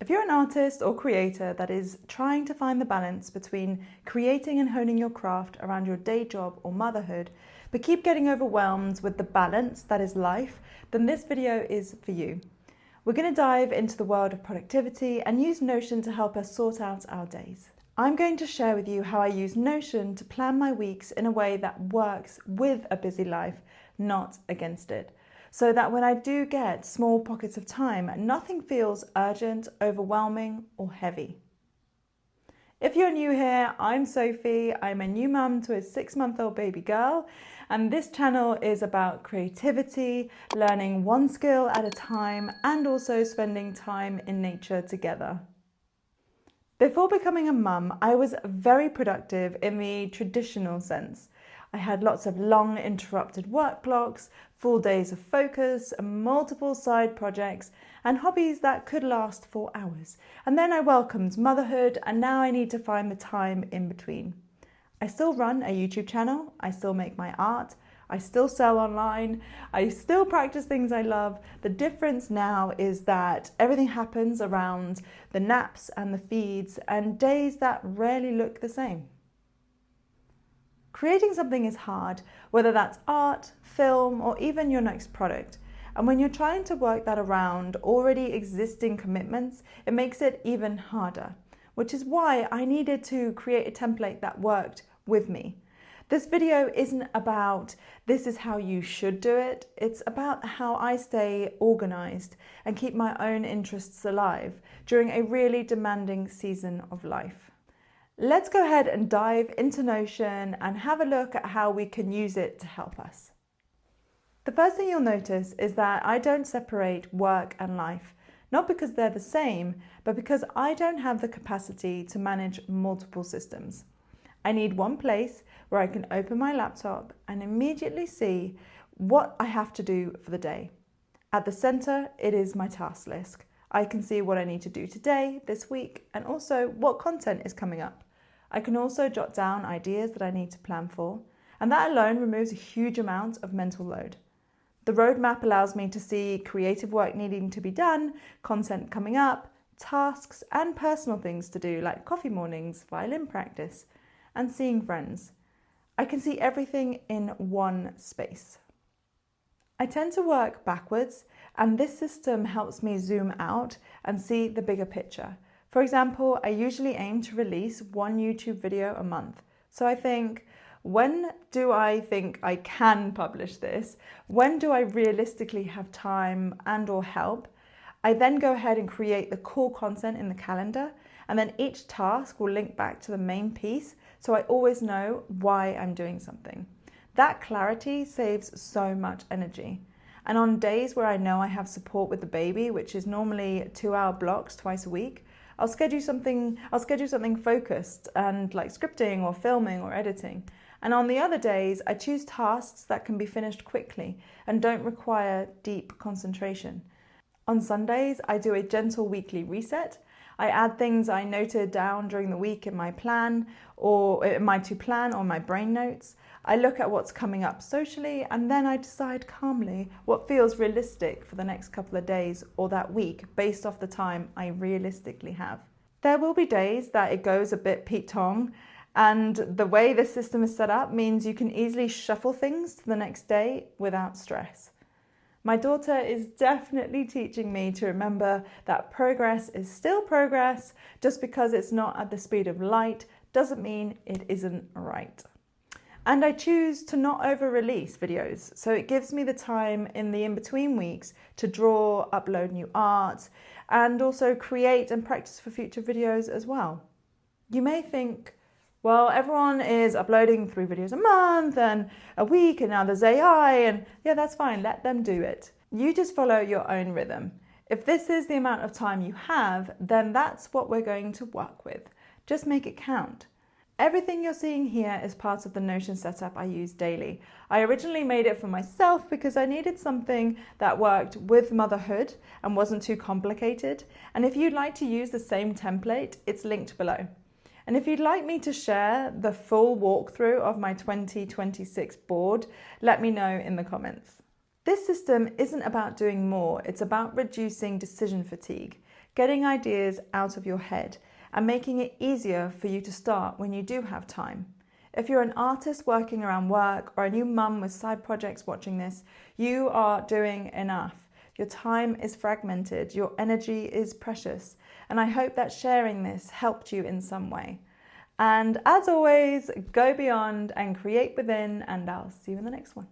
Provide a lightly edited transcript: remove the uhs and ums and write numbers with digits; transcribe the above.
If you're an artist or creator that is trying to find the balance between creating and honing your craft around your day job or motherhood, but keep getting overwhelmed with the balance that is life, then this video is for you. We're going to dive into the world of productivity and use Notion to help us sort out our days. I'm going to share with you how I use Notion to plan my weeks in a way that works with a busy life, not against it, so that when I do get small pockets of time, nothing feels urgent, overwhelming, or heavy. If you're new here, I'm Sophie. I'm a new mum to a 6-month-old baby girl, and this channel is about creativity, learning one skill at a time, and also spending time in nature together. Before becoming a mum, I was very productive in the traditional sense. I had lots of long interrupted work blocks, full days of focus, multiple side projects, and hobbies that could last for hours. And then I welcomed motherhood, and now I need to find the time in between. I still run a YouTube channel, I still make my art, I still sell online, I still practice things I love. The difference now is that everything happens around the naps and the feeds and days that rarely look the same. Creating something is hard, whether that's art, film, or even your next product. And when you're trying to work that around already existing commitments, it makes it even harder, which is why I needed to create a template that worked with me. This video isn't about this is how you should do it. It's about how I stay organized and keep my own interests alive during a really demanding season of life. Let's go ahead and dive into Notion and have a look at how we can use it to help us. The first thing you'll notice is that I don't separate work and life, not because they're the same, but because I don't have the capacity to manage multiple systems. I need one place where I can open my laptop and immediately see what I have to do for the day. At the center, it is my task list. I can see what I need to do today, this week, and also what content is coming up. I can also jot down ideas that I need to plan for, and that alone removes a huge amount of mental load. The roadmap allows me to see creative work needing to be done, content coming up, tasks, and personal things to do like coffee mornings, violin practice, and seeing friends. I can see everything in one space. I tend to work backwards, and this system helps me zoom out and see the bigger picture. For example, I usually aim to release one YouTube video a month. So I think, when do I think I can publish this? When do I realistically have time and/or help? I then go ahead and create the core content in the calendar, and then each task will link back to the main piece, so I always know why I'm doing something. That clarity saves so much energy. And on days where I know I have support with the baby, which is normally 2-hour blocks twice a week, I'll schedule something focused and like scripting or filming or editing. And on the other days, I choose tasks that can be finished quickly and don't require deep concentration. On Sundays, I do a gentle weekly reset. I add things I noted down during the week in my plan or in my to-plan or my brain notes. I look at what's coming up socially, and then I decide calmly what feels realistic for the next couple of days or that week based off the time I realistically have. There will be days that it goes a bit Pete-tong, and the way this system is set up means you can easily shuffle things to the next day without stress. My daughter is definitely teaching me to remember that progress is still progress. Just because it's not at the speed of light doesn't mean it isn't right. And I choose to not over-release videos, so it gives me the time in the in-between weeks to draw, upload new art, and also create and practice for future videos as well. You may think, well, everyone is uploading 3 videos a month and a week, and now there's AI, and yeah, that's fine, let them do it. You just follow your own rhythm. If this is the amount of time you have, then that's what we're going to work with. Just make it count. Everything you're seeing here is part of the Notion setup I use daily. I originally made it for myself because I needed something that worked with motherhood and wasn't too complicated. And if you'd like to use the same template, it's linked below. And if you'd like me to share the full walkthrough of my 2026 board, let me know in the comments. This system isn't about doing more, it's about reducing decision fatigue. getting ideas out of your head, and making it easier for you to start when you do have time. If you're an artist working around work or a new mum with side projects watching this, you are doing enough. Your time is fragmented, your energy is precious, and I hope that sharing this helped you in some way. And as always, go beyond and create within, and I'll see you in the next one.